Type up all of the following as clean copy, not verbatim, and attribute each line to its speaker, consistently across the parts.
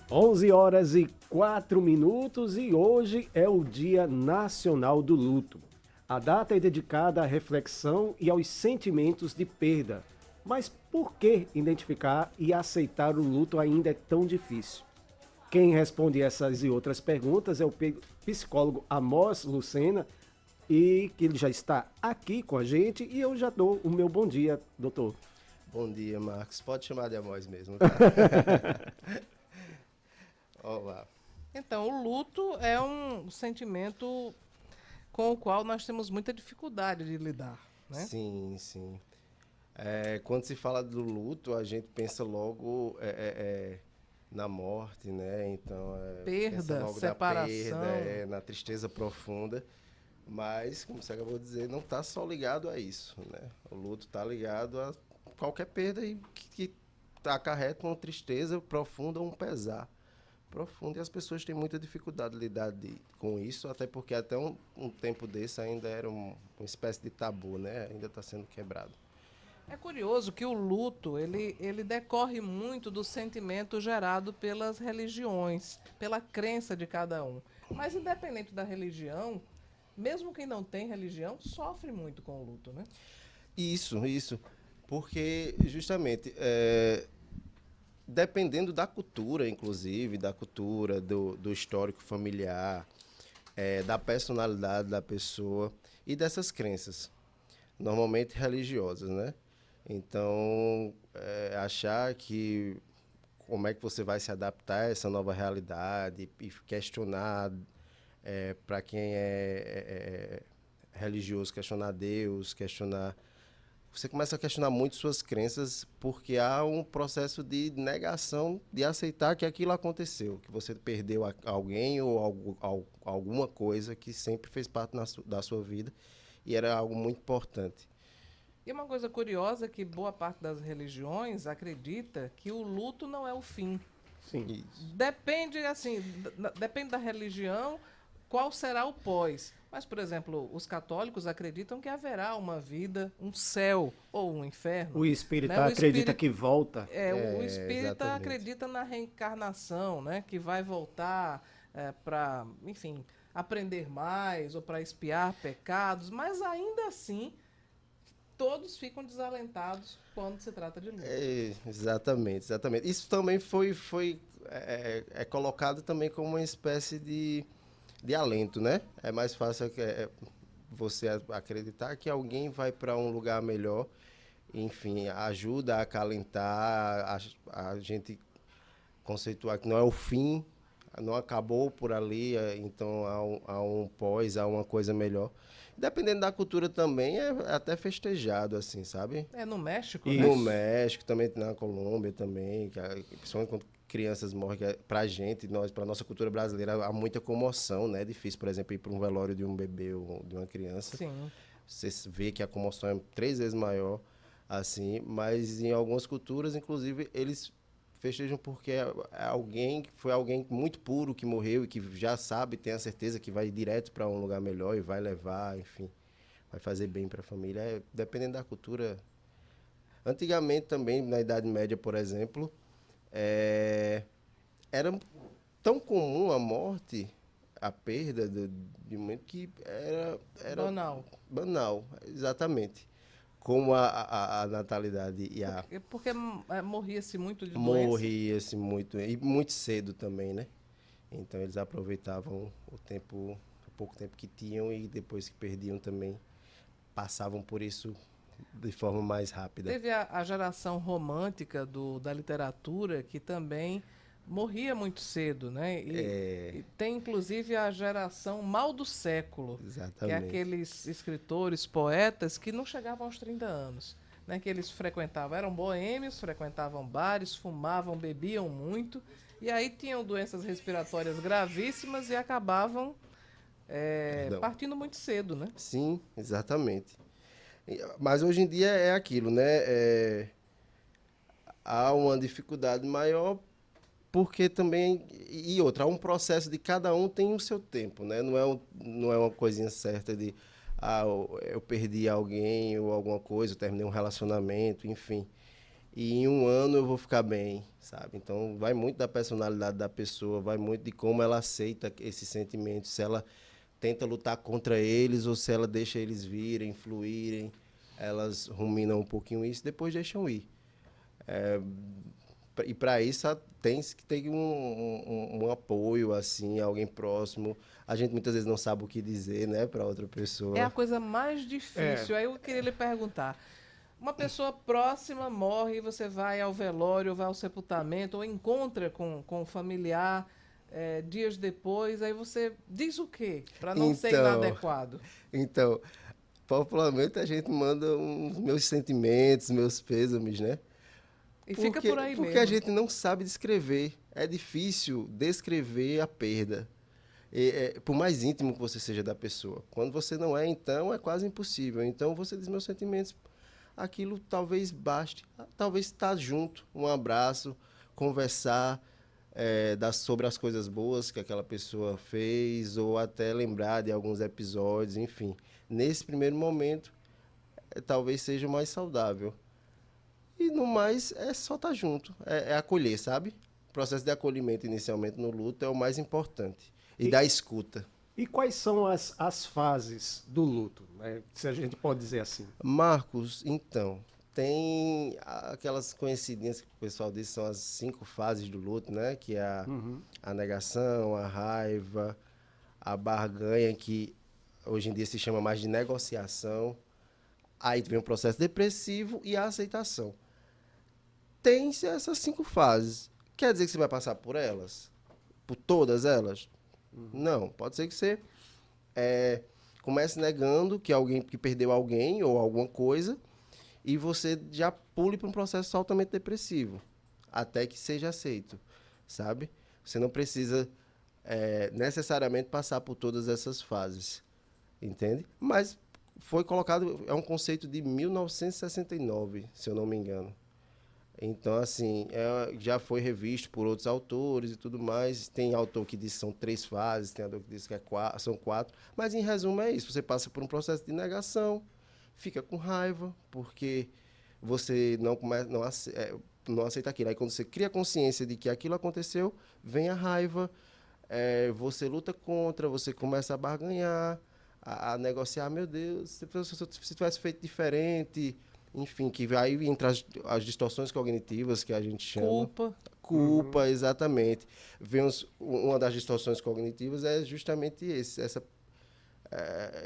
Speaker 1: 11h04 e hoje é o Dia Nacional do Luto. A data é dedicada à reflexão e aos sentimentos de perda. Mas por que identificar e aceitar o luto ainda é tão difícil? Quem responde essas e outras perguntas é o psicólogo Amós Lucena, e que ele já está aqui com a gente, e eu já dou o meu bom dia, doutor.
Speaker 2: Bom dia, Marcos. Pode chamar de Amós mesmo, tá? Olá.
Speaker 3: Então, o luto é um sentimento com o qual nós temos muita dificuldade de lidar, né?
Speaker 2: Sim, sim. Quando se fala do luto, a gente pensa logo na morte, né? Então, pensa
Speaker 3: Perda,
Speaker 2: logo
Speaker 3: separação.
Speaker 2: na perda, na tristeza profunda. Mas, como você acabou de dizer, não está só ligado a isso, né? O luto está ligado a qualquer perda que acarreta uma tristeza profunda, um pesar profundo, e as pessoas têm muita dificuldade de lidar com isso, até porque até um tempo desse ainda era uma espécie de tabu, né? Ainda está sendo quebrado.
Speaker 3: É curioso que o luto, ele decorre muito do sentimento gerado pelas religiões, pela crença de cada um. Mas independente da religião, mesmo quem não tem religião, sofre muito com o luto, né?
Speaker 2: Isso. Porque, justamente, dependendo da cultura, inclusive, da cultura, do histórico familiar, da personalidade da pessoa e dessas crenças, normalmente religiosas, né? Então, achar que como é que você vai se adaptar a essa nova realidade e questionar, para quem é religioso, questionar Deus, questionar... Você começa a questionar muito suas crenças porque há um processo de negação, de aceitar que aquilo aconteceu, que você perdeu alguém ou alguma coisa que sempre fez parte da sua vida e era algo muito importante.
Speaker 3: E uma coisa curiosa é que boa parte das religiões acredita que o luto não é o fim.
Speaker 1: Sim.
Speaker 2: Isso.
Speaker 3: Depende, assim, depende da religião, qual será o pós. Mas, por exemplo, os católicos acreditam que haverá uma vida, um céu ou um inferno.
Speaker 1: O espírita
Speaker 3: né?
Speaker 1: acredita que volta.
Speaker 3: O espírita
Speaker 2: Exatamente.
Speaker 3: acredita na reencarnação, né? Que vai voltar para, enfim, aprender mais ou para expiar pecados, mas ainda assim todos ficam desalentados quando se trata de luto.
Speaker 2: Exatamente. Isso também foi colocado também como uma espécie de alento, né? É mais fácil você acreditar que alguém vai para um lugar melhor, enfim, ajuda a acalentar, a gente conceituar que não é o fim, não acabou por ali, então há um pós, há uma coisa melhor. Dependendo da cultura também, é até festejado, assim, sabe?
Speaker 3: É no México,
Speaker 1: Isso.
Speaker 3: né?
Speaker 2: No México, também na Colômbia também, principalmente quando crianças morrem, pra gente, pra nossa cultura brasileira, há muita comoção, né? É difícil, por exemplo, ir para um velório de um bebê ou de uma criança.
Speaker 3: Sim.
Speaker 2: Você vê que a comoção é 3 vezes maior, assim, mas em algumas culturas, inclusive, eles festejam porque foi alguém muito puro que morreu e que já sabe, tem a certeza que vai direto para um lugar melhor e vai levar, enfim, vai fazer bem para a família. Dependendo da cultura. Antigamente também, na Idade Média, por exemplo, era tão comum a morte, a perda de momento que era
Speaker 3: Banal.
Speaker 2: banal, exatamente. Como a natalidade e a
Speaker 3: Porque morria-se muito de doença.
Speaker 2: morria-se muito, e muito cedo também, né? Então eles aproveitavam o pouco tempo que tinham e depois que perdiam também passavam por isso de forma mais rápida.
Speaker 3: Teve a geração romântica da literatura que também morria muito cedo, né? E tem inclusive a geração mal do século, que é
Speaker 2: Exatamente.
Speaker 3: aqueles escritores, poetas que não chegavam aos 30 anos, né? Que eles frequentavam, eram boêmios, frequentavam bares, fumavam, bebiam muito, e aí tinham doenças respiratórias gravíssimas e acabavam
Speaker 2: Perdão.
Speaker 3: partindo muito cedo, né?
Speaker 2: Sim, exatamente. Mas hoje em dia é aquilo, né? Há uma dificuldade maior porque também... E outra, há um processo de cada um tem o seu tempo, né? Não é uma coisinha certa de... eu perdi alguém ou alguma coisa, eu terminei um relacionamento, enfim. e em um ano eu vou ficar bem, sabe? Então, vai muito da personalidade da pessoa, vai muito de como ela aceita esses sentimentos, se ela tenta lutar contra eles ou se ela deixa eles virem, fluírem, elas ruminam um pouquinho isso, depois deixam ir. E para isso tem que ter um apoio, assim, alguém próximo. A gente muitas vezes não sabe o que dizer, né, para outra
Speaker 3: É a
Speaker 2: pessoa.
Speaker 3: coisa mais difícil. Aí eu queria lhe perguntar: uma pessoa próxima morre e você vai ao velório, vai ao sepultamento, ou encontra com o familiar dias depois, aí você diz o quê? Para não ser
Speaker 2: Então,
Speaker 3: inadequado.
Speaker 2: então, popularmente a gente manda os meus sentimentos, meus pêsames, né?
Speaker 3: E fica por aí
Speaker 2: Porque a
Speaker 3: mesmo.
Speaker 2: gente não sabe descrever. É difícil descrever a perda. Por mais íntimo que você seja da pessoa. Quando você não é, então, é quase impossível. Então, você diz meus sentimentos. Aquilo talvez baste. Talvez estar junto, um abraço, conversar sobre as coisas boas que aquela pessoa fez, ou até lembrar de alguns episódios, enfim. Nesse primeiro momento, talvez seja o mais saudável. E no mais, é só estar junto, é acolher, sabe? O processo de acolhimento inicialmente no luto é o mais importante. E
Speaker 1: E,
Speaker 2: da escuta.
Speaker 1: e quais são as fases do luto, né? Se a gente pode dizer assim.
Speaker 2: Marcos, então, tem aquelas conhecidinhas que o pessoal diz são as 5 fases do luto, né? Que é a negação, a raiva, a barganha, que hoje em dia se chama mais de negociação. Aí vem o processo depressivo e a aceitação. Tem essas 5 fases. Quer dizer que você vai passar por elas? Por todas elas? Não. Pode ser que você comece negando que alguém que perdeu alguém ou alguma coisa e você já pule para um processo altamente depressivo até que seja aceito, sabe? Você não precisa necessariamente passar por todas essas fases, entende? Mas foi colocado, é um conceito de 1969, se eu não me engano. Então, assim, já foi revisto por outros autores e tudo mais. Tem autor que diz que são 3 fases, tem autor que diz que são 4. Mas, em resumo, é isso. Você passa por um processo de negação, fica com raiva, porque você não aceita aquilo. Aí, quando você cria consciência de que aquilo aconteceu, vem a raiva, você luta contra, você começa a barganhar, a negociar. Meu Deus, se tivesse feito diferente. Enfim, que aí entra as distorções cognitivas que a gente chama.
Speaker 3: Culpa.
Speaker 2: Culpa, exatamente. Uma das distorções cognitivas é justamente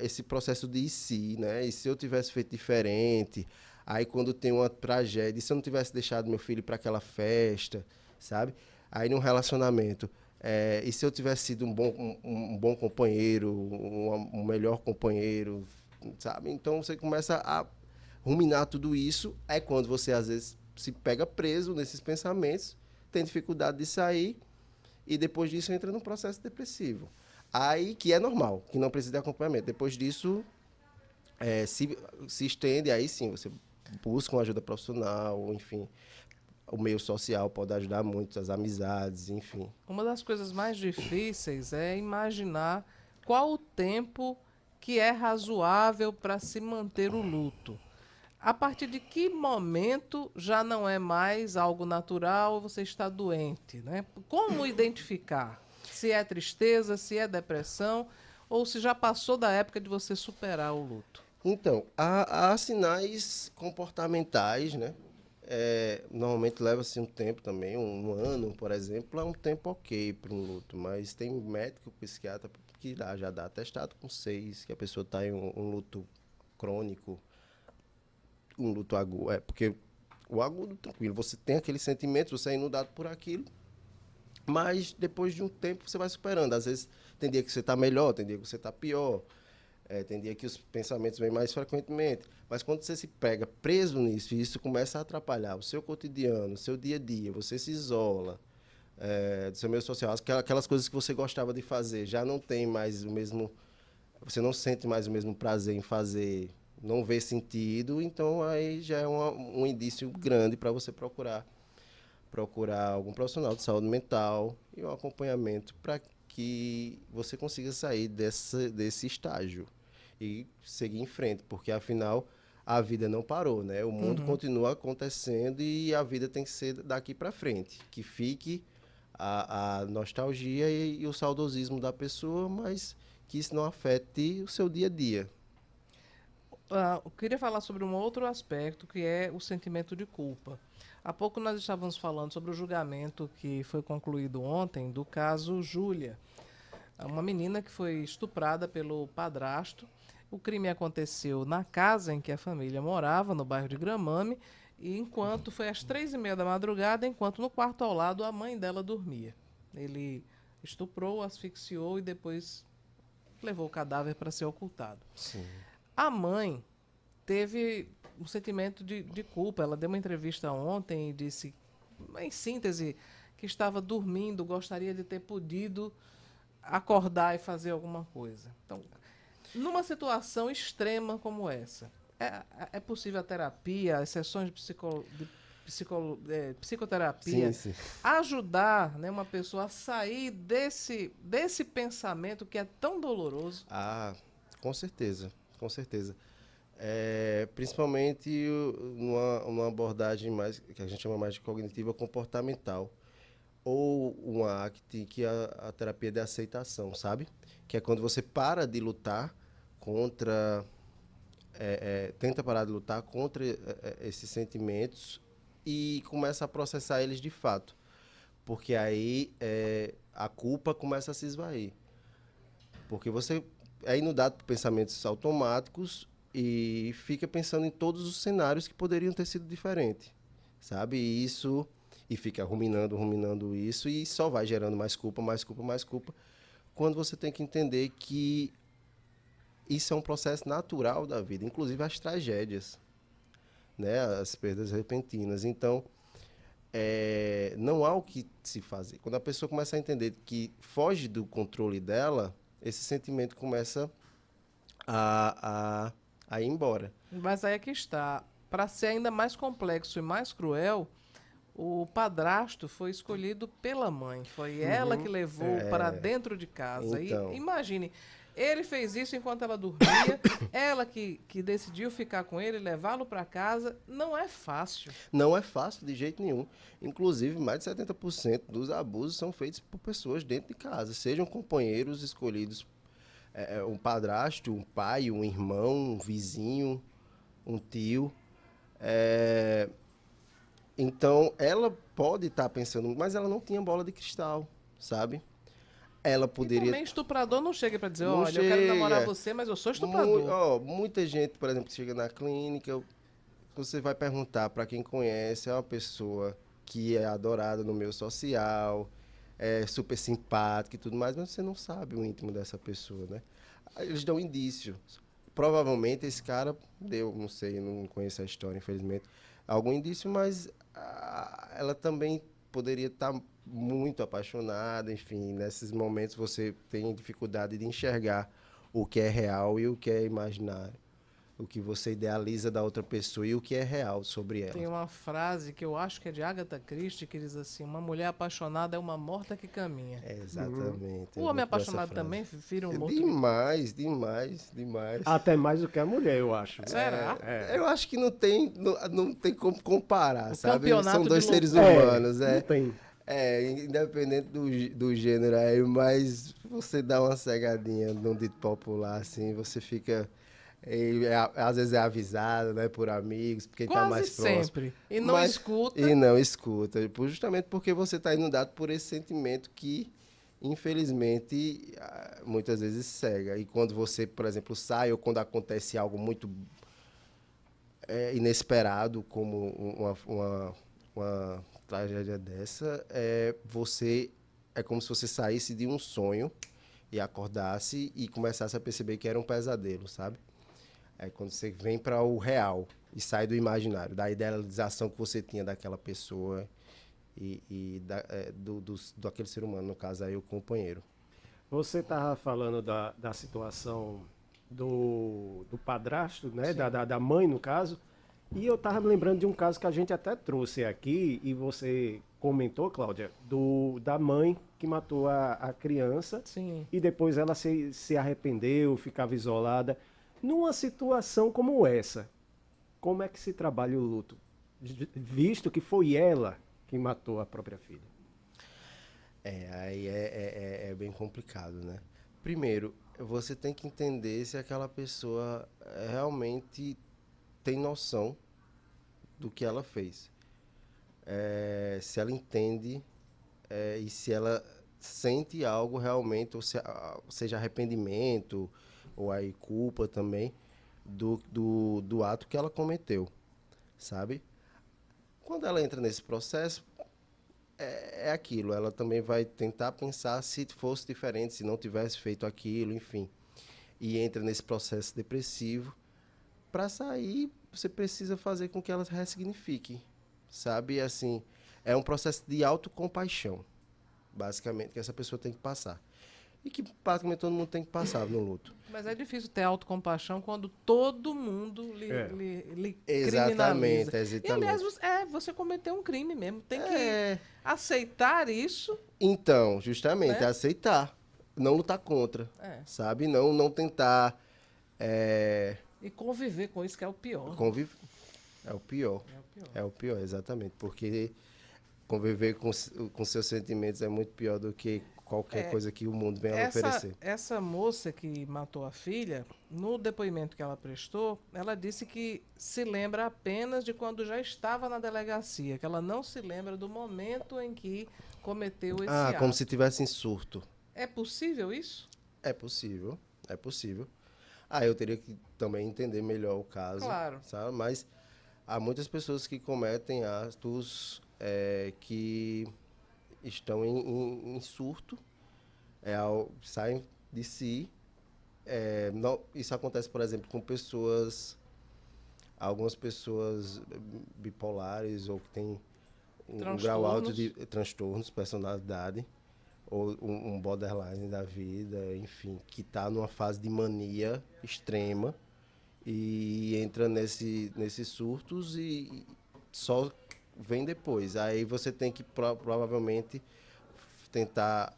Speaker 2: esse processo de e se, né? E se eu tivesse feito diferente? Aí quando tem uma tragédia, e se eu não tivesse deixado meu filho para aquela festa, sabe? Aí num relacionamento, e se eu tivesse sido um bom companheiro, um melhor companheiro, sabe? Então você começa a ruminar tudo isso, é quando você às vezes se pega preso nesses pensamentos, tem dificuldade de sair e depois disso entra num processo depressivo. Aí que é normal, que não precisa de acompanhamento. Depois disso se estende, aí sim, você busca uma ajuda profissional, enfim. O meio social pode ajudar muito, as amizades, enfim.
Speaker 3: Uma das coisas mais difíceis é imaginar qual o tempo que é razoável para se manter o luto. A partir de que momento já não é mais algo natural, você está doente, né? Como identificar se é tristeza, se é depressão ou se já passou da época de você superar o luto?
Speaker 2: Então, há sinais comportamentais, né? Normalmente leva-se um tempo também, um ano, por exemplo, é um tempo ok para um luto, mas tem médico, psiquiatra que já dá atestado com 6, que a pessoa está em um luto crônico, um luto agudo. Porque o agudo, tranquilo, você tem aquele sentimento, você é inundado por aquilo, mas depois de um tempo você vai superando. Às vezes tem dia que você está melhor, tem dia que você está pior. Tem dia que os pensamentos vêm mais frequentemente. Mas quando você se pega preso nisso, e isso começa a atrapalhar o seu cotidiano, o seu dia a dia, você se isola do seu meio social, aquelas coisas que você gostava de fazer, já não tem mais o mesmo... Você não sente mais o mesmo prazer em fazer, não vê sentido, então aí já é um indício grande para você procurar algum profissional de saúde mental e um acompanhamento para que você consiga sair desse estágio e seguir em frente, porque afinal a vida não parou, né? O mundo continua acontecendo e a vida tem que ser daqui para frente. Que fique a nostalgia e o saudosismo da pessoa, mas que isso não afete o seu dia a dia.
Speaker 3: Eu queria falar sobre um outro aspecto, que é o sentimento de culpa. Há pouco nós estávamos falando sobre o julgamento que foi concluído ontem do caso Júlia, uma menina que foi estuprada pelo padrasto. O crime aconteceu na casa em que a família morava, no bairro de Gramame, e enquanto foi às 3h30 da madrugada, enquanto no quarto ao lado a mãe dela dormia. Ele estuprou, asfixiou e depois levou o cadáver para ser ocultado.
Speaker 2: Sim.
Speaker 3: A mãe teve um sentimento de culpa. Ela deu uma entrevista ontem e disse, em síntese, que estava dormindo, gostaria de ter podido acordar e fazer alguma coisa. Então, numa situação extrema como essa, é possível a terapia, as sessões de psicoterapia,
Speaker 2: Sim, sim.
Speaker 3: ajudar, né, uma pessoa a sair desse pensamento que é tão doloroso?
Speaker 2: Ah, com certeza, com certeza. Principalmente numa abordagem mais, que a gente chama mais de cognitiva comportamental, ou uma ACT, que é a terapia de aceitação, sabe? Que é quando você para de lutar contra, tenta parar de lutar contra esses sentimentos e começa a processar eles de fato. Porque aí a culpa começa a se esvair. Porque você é inundado por pensamentos automáticos e fica pensando em todos os cenários que poderiam ter sido diferentes, sabe? E fica ruminando isso e só vai gerando mais culpa, mais culpa, mais culpa, quando você tem que entender que isso é um processo natural da vida, inclusive as tragédias, né? As perdas repentinas. Então, não há o que se fazer. Quando a pessoa começa a entender que foge do controle dela, esse sentimento começa a ir embora.
Speaker 3: Mas aí é que está. Para ser ainda mais complexo e mais cruel, o padrasto foi escolhido pela mãe. Foi ela que levou para dentro de casa.
Speaker 2: Então.
Speaker 3: E imagine, ele fez isso enquanto ela dormia, ela que decidiu ficar com ele, levá-lo para casa. Não é fácil.
Speaker 2: Não é fácil de jeito nenhum. Inclusive, mais de 70% dos abusos são feitos por pessoas dentro de casa, sejam companheiros escolhidos, um padrasto, um pai, um irmão, um vizinho, um tio. Então, ela pode estar pensando, mas ela não tinha bola de cristal, sabe? Ela
Speaker 3: E
Speaker 2: poderia...
Speaker 3: também estuprador não chega para dizer,
Speaker 2: Não
Speaker 3: olha, eu quero
Speaker 2: chega.
Speaker 3: namorar você, mas eu sou estuprador.
Speaker 2: Muita gente, por exemplo, que chega na clínica, você vai perguntar para quem conhece, é uma pessoa que é adorada no meio social, é super simpática e tudo mais, mas você não sabe o íntimo dessa pessoa, né? Aí eles dão indício. Provavelmente esse cara deu, não sei, não conheço a história, infelizmente, algum indício, mas ela também poderia estar muito apaixonada, enfim, nesses momentos você tem dificuldade de enxergar o que é real e o que é imaginário, o que você idealiza da outra pessoa e o que é real sobre ela.
Speaker 3: Tem uma frase que eu acho que é de Agatha Christie, que diz assim, uma mulher apaixonada é uma morta que caminha.
Speaker 2: Exatamente.
Speaker 3: O homem apaixonado também vira um morto.
Speaker 2: Demais, demais, demais.
Speaker 1: Até mais do que a mulher, eu acho.
Speaker 3: Será?
Speaker 2: Eu acho que não tem como comparar,
Speaker 3: O
Speaker 2: sabe?
Speaker 3: campeonato
Speaker 2: São dois
Speaker 3: de
Speaker 2: seres
Speaker 3: loucura.
Speaker 2: humanos,
Speaker 1: Não tem.
Speaker 2: Independente do gênero aí, mas você dá uma cegadinha num dito popular, assim, você fica... às vezes é avisado, né, por amigos, porque está
Speaker 3: Quase
Speaker 2: mais próximo.
Speaker 3: sempre. E não escuta.
Speaker 2: E não escuta. Justamente porque você está inundado por esse sentimento que, infelizmente, muitas vezes cega. E quando você, por exemplo, sai ou quando acontece algo muito inesperado, como uma tragédia dessa, é como se você saísse de um sonho e acordasse e começasse a perceber que era um pesadelo, sabe? É quando você vem para o real e sai do imaginário, da idealização que você tinha daquela pessoa do aquele ser humano, no caso aí o companheiro.
Speaker 1: Você estava falando da situação do padrasto, né? Da mãe, no caso. E eu estava me lembrando de um caso que a gente até trouxe aqui, e você comentou, Cláudia, da mãe que matou a criança.
Speaker 3: Sim.
Speaker 1: E depois ela se arrependeu, ficava isolada. Numa situação como essa, como é que se trabalha o luto? Visto que foi ela que matou a própria filha.
Speaker 2: Aí é bem complicado, né? Primeiro, você tem que entender se aquela pessoa realmente tem noção do que ela fez. Se ela entende e se ela sente algo realmente, ou seja arrependimento, ou aí culpa também, do ato que ela cometeu, sabe? Quando ela entra nesse processo, é aquilo, ela também vai tentar pensar se fosse diferente, se não tivesse feito aquilo, enfim. E entra nesse processo depressivo. Para sair, você precisa fazer com que ela ressignifique, sabe? Assim, é um processo de autocompaixão, basicamente, que essa pessoa tem que passar. E que praticamente todo mundo tem que passar no luto.
Speaker 3: Mas é difícil ter autocompaixão quando todo mundo
Speaker 1: É.
Speaker 3: lhe
Speaker 2: Exatamente,
Speaker 3: criminaliza. E,
Speaker 2: exatamente.
Speaker 3: aliás, você cometeu um crime mesmo. Tem que
Speaker 2: É,
Speaker 3: aceitar isso,
Speaker 2: então, justamente,
Speaker 3: né?
Speaker 2: aceitar, não lutar contra,
Speaker 3: É.
Speaker 2: sabe? Não tentar
Speaker 3: E conviver com isso, que é o pior.
Speaker 2: conviver. É o pior.
Speaker 3: É o pior.
Speaker 2: É o pior, exatamente. Porque conviver com seus sentimentos é muito pior do que qualquer coisa que o mundo venha a oferecer.
Speaker 3: Essa moça que matou a filha, no depoimento que ela prestou, ela disse que se lembra apenas de quando já estava na delegacia, que ela não se lembra do momento em que cometeu esse ato.
Speaker 2: Como se tivesse em surto.
Speaker 3: É possível isso?
Speaker 2: É possível, é possível. Eu teria que também entender melhor o caso,
Speaker 3: Claro.
Speaker 2: sabe? Mas há muitas pessoas que cometem atos que estão em surto, saem de si. Isso acontece, por exemplo, com algumas pessoas bipolares ou que têm um grau alto de transtornos, personalidade, ou um borderline da vida, enfim, que está numa fase de mania extrema e entra nesses surtos e só vem depois. Aí você tem que provavelmente tentar,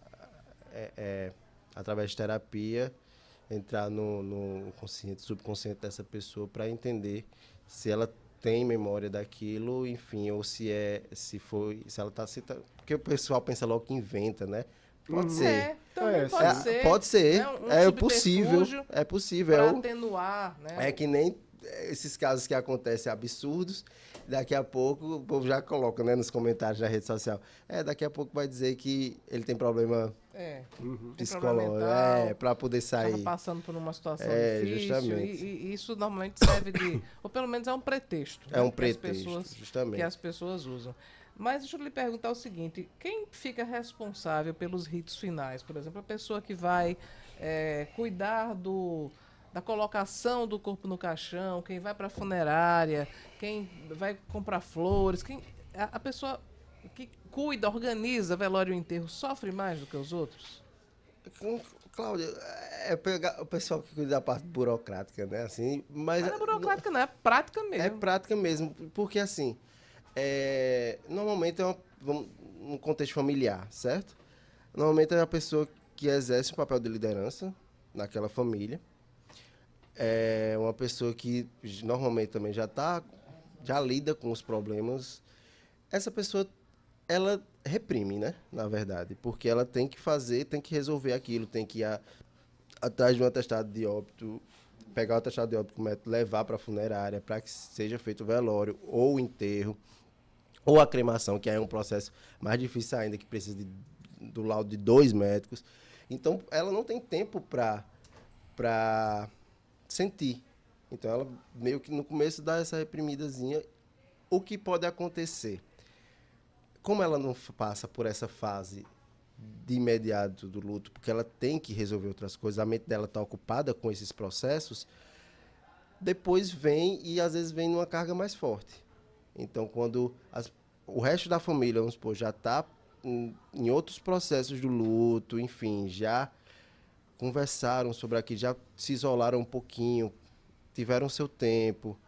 Speaker 2: através de terapia, entrar no consciente, subconsciente dessa pessoa para entender se ela tem memória daquilo, enfim, ou se ela está citando. Porque o pessoal pensa logo que inventa, né? Pode ser.
Speaker 3: Também pode ser.
Speaker 2: Pode ser.
Speaker 3: Um
Speaker 2: Possível. É possível.
Speaker 3: Para atenuar, né?
Speaker 2: É que nem esses casos que acontecem absurdos, daqui a pouco o povo já coloca, né, nos comentários da rede social. Daqui a pouco vai dizer que ele tem problema psicológico, para poder sair.
Speaker 3: Estava passando por uma situação difícil.
Speaker 2: Justamente.
Speaker 3: E isso normalmente serve de... ou pelo menos é um pretexto.
Speaker 2: É um pretexto, justamente.
Speaker 3: Que as pessoas usam. Mas deixa eu lhe perguntar o seguinte, quem fica responsável pelos ritos finais? Por exemplo, a pessoa que vai cuidar da colocação do corpo no caixão, quem vai para a funerária, quem vai comprar flores, a pessoa que cuida, organiza velório e enterro, sofre mais do que os outros?
Speaker 2: Cláudia, pegar o pessoal que cuida da parte burocrática, né? Assim, mas
Speaker 3: não é burocrática, não, é prática mesmo.
Speaker 2: É prática mesmo, porque assim, normalmente um contexto familiar, certo? Normalmente é a pessoa que exerce um papel de liderança naquela família. É uma pessoa que normalmente também já lida com os problemas. Essa pessoa, ela reprime, né? Na verdade, porque ela tem que resolver aquilo, tem que ir atrás de um atestado de óbito, pegar o atestado de óbito, levar para a funerária para que seja feito o velório ou o enterro ou a cremação, que é um processo mais difícil ainda, que precisa do laudo de 2 médicos. Então, ela não tem tempo para sentir. Então, ela meio que no começo dá essa reprimidazinha. O que pode acontecer? Como ela não passa por essa fase de imediato do luto, porque ela tem que resolver outras coisas, a mente dela está ocupada com esses processos, depois vem e às vezes vem numa carga mais forte. Então, quando o resto da família, vamos supor, já está em outros processos do luto, enfim, já conversaram sobre aquilo, já se isolaram um pouquinho, tiveram seu tempo,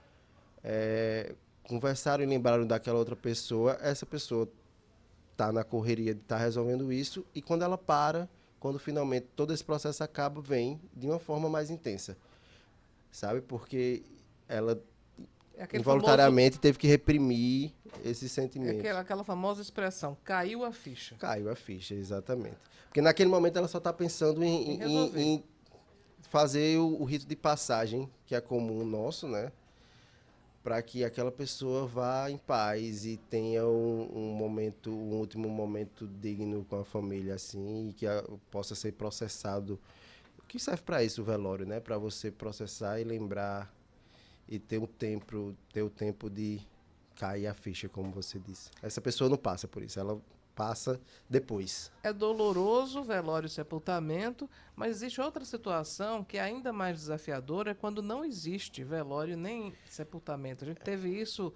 Speaker 2: conversaram e lembraram daquela outra pessoa, essa pessoa está na correria de estar resolvendo isso, e quando ela quando finalmente todo esse processo acaba, vem de uma forma mais intensa, sabe? Porque ela
Speaker 3: É aquele
Speaker 2: involuntariamente teve que reprimir esse
Speaker 3: famoso,
Speaker 2: sentimento.
Speaker 3: aquela famosa expressão, caiu a ficha.
Speaker 2: Caiu a ficha, exatamente. Porque naquele momento ela só está pensando
Speaker 3: Em resolver.
Speaker 2: em fazer o rito de passagem, que é comum nosso, né? Para que aquela pessoa vá em paz e tenha um último momento digno com a família, assim, e que possa ser processado. O que serve para isso o velório, né? Para você processar e lembrar e ter o tempo de cair a ficha, como você disse. Essa pessoa não passa por isso, ela passa depois.
Speaker 3: É doloroso velório e sepultamento, mas existe outra situação que é ainda mais desafiadora, é quando não existe velório nem sepultamento. A gente teve isso,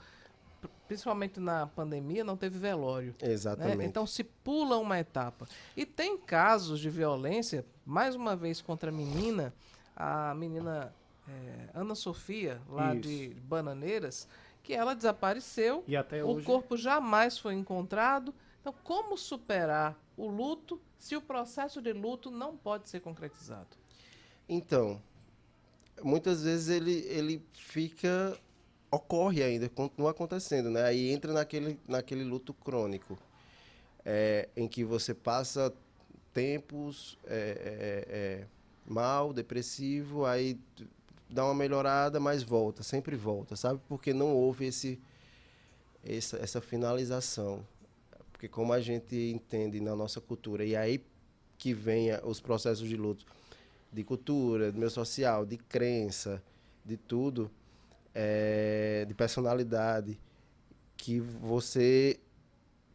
Speaker 3: principalmente na pandemia, não teve velório. Né?
Speaker 2: Exatamente.
Speaker 3: Então se pula uma etapa. E tem casos de violência, mais uma vez contra a menina Ana Sofia, lá
Speaker 1: Isso.
Speaker 3: de Bananeiras, que ela desapareceu,
Speaker 1: E até
Speaker 3: o
Speaker 1: hoje.
Speaker 3: corpo jamais foi encontrado. Então, como superar o luto se o processo de luto não pode ser concretizado?
Speaker 2: Então, muitas vezes ele ocorre ainda, continua acontecendo, né? Aí entra naquele luto crônico, em que você passa tempos mal, depressivo, aí dá uma melhorada, mas volta, sempre volta, sabe? Porque não houve essa finalização. Porque como a gente entende na nossa cultura, e aí que vem os processos de luto, de cultura, de meio social, de crença, de tudo, de personalidade, que você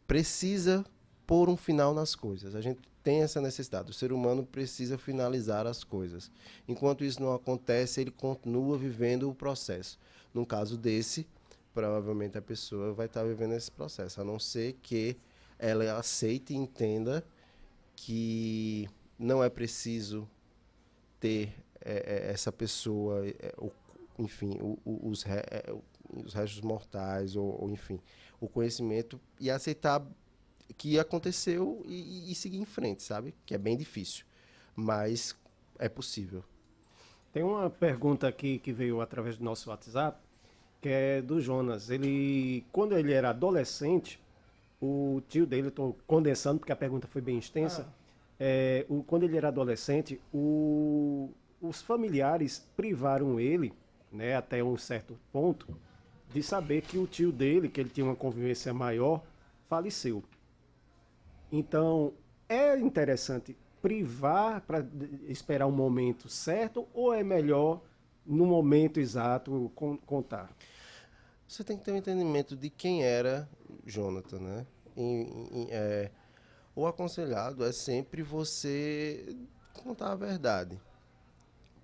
Speaker 2: precisa pôr um final nas coisas. A gente tem essa necessidade. O ser humano precisa finalizar as coisas. Enquanto isso não acontece, ele continua vivendo o processo. Num caso desse, provavelmente a pessoa vai estar vivendo esse processo, a não ser que ela aceite e entenda que não é preciso ter essa pessoa, enfim, os restos mortais, ou enfim, o conhecimento, e aceitar que aconteceu e seguir em frente, sabe? Que é bem difícil, mas é possível.
Speaker 1: Tem uma pergunta aqui que veio através do nosso WhatsApp, que é do Jonas. Quando ele era adolescente, o tio dele, estou condensando porque a pergunta foi bem extensa, quando ele era adolescente, os familiares privaram ele, né, até um certo ponto, de saber que o tio dele, que ele tinha uma convivência maior, faleceu. Então, é interessante privar para esperar um momento certo ou é melhor, no momento exato, contar?
Speaker 2: Você tem que ter um entendimento de quem era Jonathan, né? O aconselhado é sempre você contar a verdade.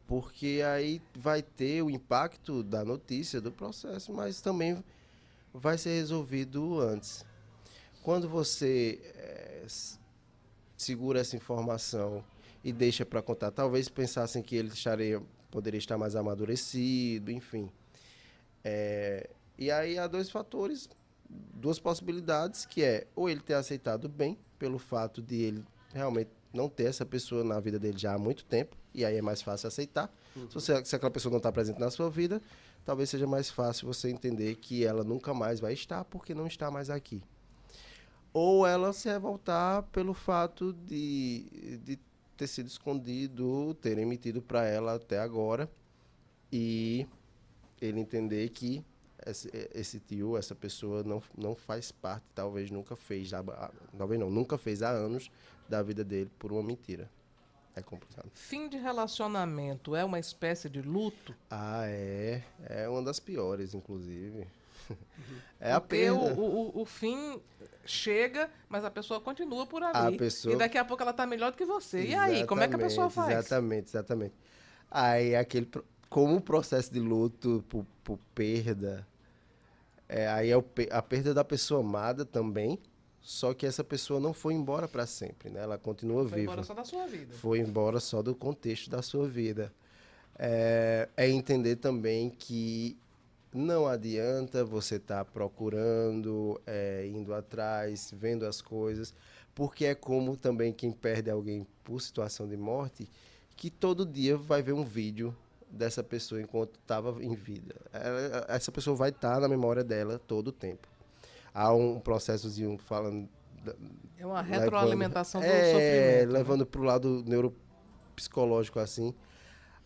Speaker 2: Porque aí vai ter o impacto da notícia, do processo, mas também vai ser resolvido antes. Quando você segura essa informação e deixa para contar, talvez pensassem que ele poderia estar mais amadurecido, enfim. E aí há dois fatores, duas possibilidades, que é ou ele ter aceitado bem, pelo fato de ele realmente não ter essa pessoa na vida dele já há muito tempo, e aí é mais fácil aceitar. Uhum. Se aquela pessoa não está presente na sua vida, talvez seja mais fácil você entender que ela nunca mais vai estar, porque não está mais aqui. Ou ela se revoltar pelo fato de ter sido escondido, ter emitido para ela até agora, e ele entender que esse tio, essa pessoa não faz parte, talvez nunca fez, talvez não, nunca fez há anos da vida dele por uma mentira. É complicado.
Speaker 3: Fim de relacionamento é uma espécie de luto?
Speaker 2: É uma das piores, inclusive.
Speaker 3: É porque o fim chega, mas a pessoa continua por ali. E daqui a pouco ela tá melhor do que você.
Speaker 2: Exatamente,
Speaker 3: e aí, como é que a pessoa faz?
Speaker 2: Exatamente. Aí como o processo de luto por perda, aí é a perda da pessoa amada também, só que essa pessoa não foi embora para sempre, né? Ela continua viva. Foi
Speaker 3: embora só da sua vida.
Speaker 2: Foi embora só do contexto da sua vida. É entender também que não adianta você estar procurando, indo atrás, vendo as coisas, porque é como também quem perde alguém por situação de morte, que todo dia vai ver um vídeo dessa pessoa enquanto estava em vida. Essa pessoa vai estar na memória dela todo o tempo. Há um processozinho falando...
Speaker 3: É uma retroalimentação do sofrimento.
Speaker 2: Levando para o lado neuropsicológico, assim,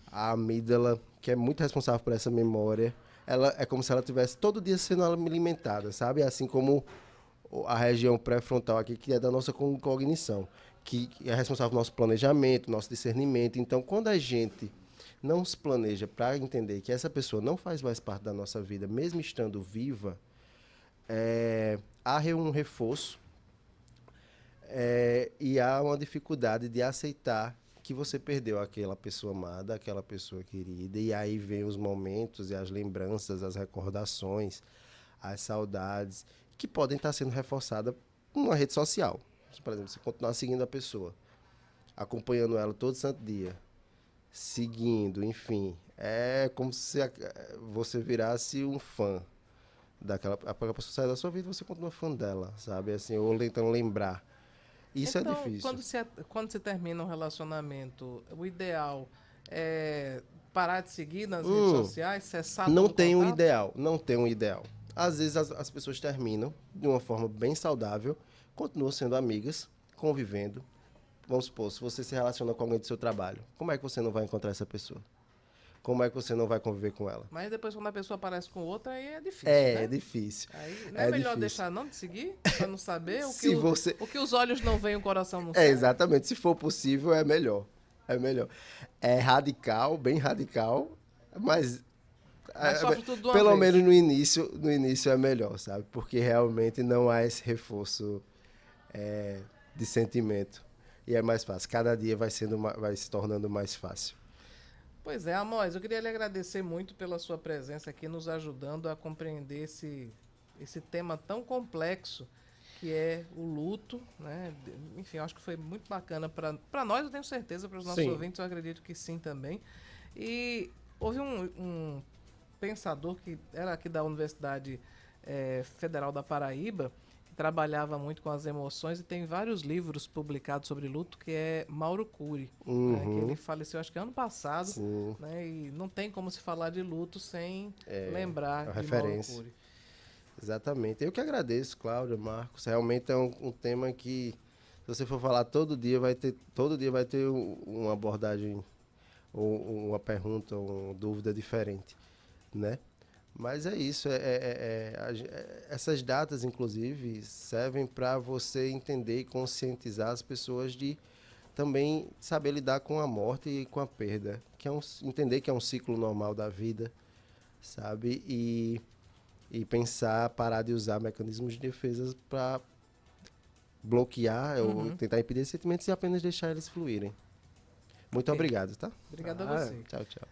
Speaker 2: a amígdala, que é muito responsável por essa memória, ela é como se ela estivesse todo dia sendo alimentada, sabe? Assim como a região pré-frontal aqui, que é da nossa cognição, que é responsável pelo nosso planejamento, nosso discernimento. Então, quando a gente não se planeja para entender que essa pessoa não faz mais parte da nossa vida, mesmo estando viva, há um reforço e há uma dificuldade de aceitar que você perdeu aquela pessoa amada, aquela pessoa querida, e aí vem os momentos e as lembranças, as recordações, as saudades, que podem estar sendo reforçadas numa rede social. Por exemplo, você continuar seguindo a pessoa, acompanhando ela todo santo dia, seguindo, enfim. É como se você virasse um fã daquela... A pessoa sai da sua vida, você continua fã dela, sabe? Assim, ou tentando lembrar. Isso
Speaker 3: então,
Speaker 2: é difícil.
Speaker 3: quando se termina um relacionamento, o ideal é parar de seguir nas redes sociais, cessar
Speaker 2: Não
Speaker 3: todo o
Speaker 2: tem um
Speaker 3: contato?
Speaker 2: ideal, não tem um ideal. Às vezes as pessoas terminam de uma forma bem saudável, continuam sendo amigas, convivendo. Vamos supor, se você se relaciona com alguém do seu trabalho, como é que você não vai encontrar essa pessoa? Como é que você não vai conviver com ela?
Speaker 3: Mas depois quando a pessoa aparece com outra, aí é difícil, né?
Speaker 2: É difícil.
Speaker 3: Aí não é, melhor
Speaker 2: difícil.
Speaker 3: deixar não de seguir, para não saber
Speaker 2: Se você...
Speaker 3: o que os olhos não veem, o coração não
Speaker 2: É,
Speaker 3: sabe.
Speaker 2: exatamente. Se for possível, é melhor. É melhor. É radical, bem radical, mas
Speaker 3: Sofre tudo de uma
Speaker 2: pelo
Speaker 3: vez.
Speaker 2: menos no início é melhor, sabe? Porque realmente não há esse reforço de sentimento. E é mais fácil. Cada dia vai se tornando mais fácil.
Speaker 3: Pois é, Amós, eu queria lhe agradecer muito pela sua presença aqui, nos ajudando a compreender esse tema tão complexo que é o luto, né? Enfim, eu acho que foi muito bacana para nós, eu tenho certeza, para os nossos ouvintes, eu acredito que sim também. E houve um pensador que era aqui da Universidade Federal da Paraíba, que trabalhava muito com as emoções e tem vários livros publicados sobre luto, que é Mauro Cury, né, que ele faleceu acho que ano passado, né, e não tem como se falar de luto sem lembrar de
Speaker 2: referência.
Speaker 3: Mauro Cury.
Speaker 2: Exatamente. Eu que agradeço, Cláudia, Marcos. Realmente é um tema que, se você for falar todo dia vai ter uma abordagem ou uma pergunta ou uma dúvida diferente, né? Mas é isso. Essas datas, inclusive, servem para você entender e conscientizar as pessoas de também saber lidar com a morte e com a perda, que entender que é um ciclo normal da vida, sabe? E parar de usar mecanismos de defesa para bloquear ou tentar impedir esses sentimentos e apenas deixar eles fluírem. Muito obrigado, tá?
Speaker 3: Obrigado a você.
Speaker 2: Tchau, tchau.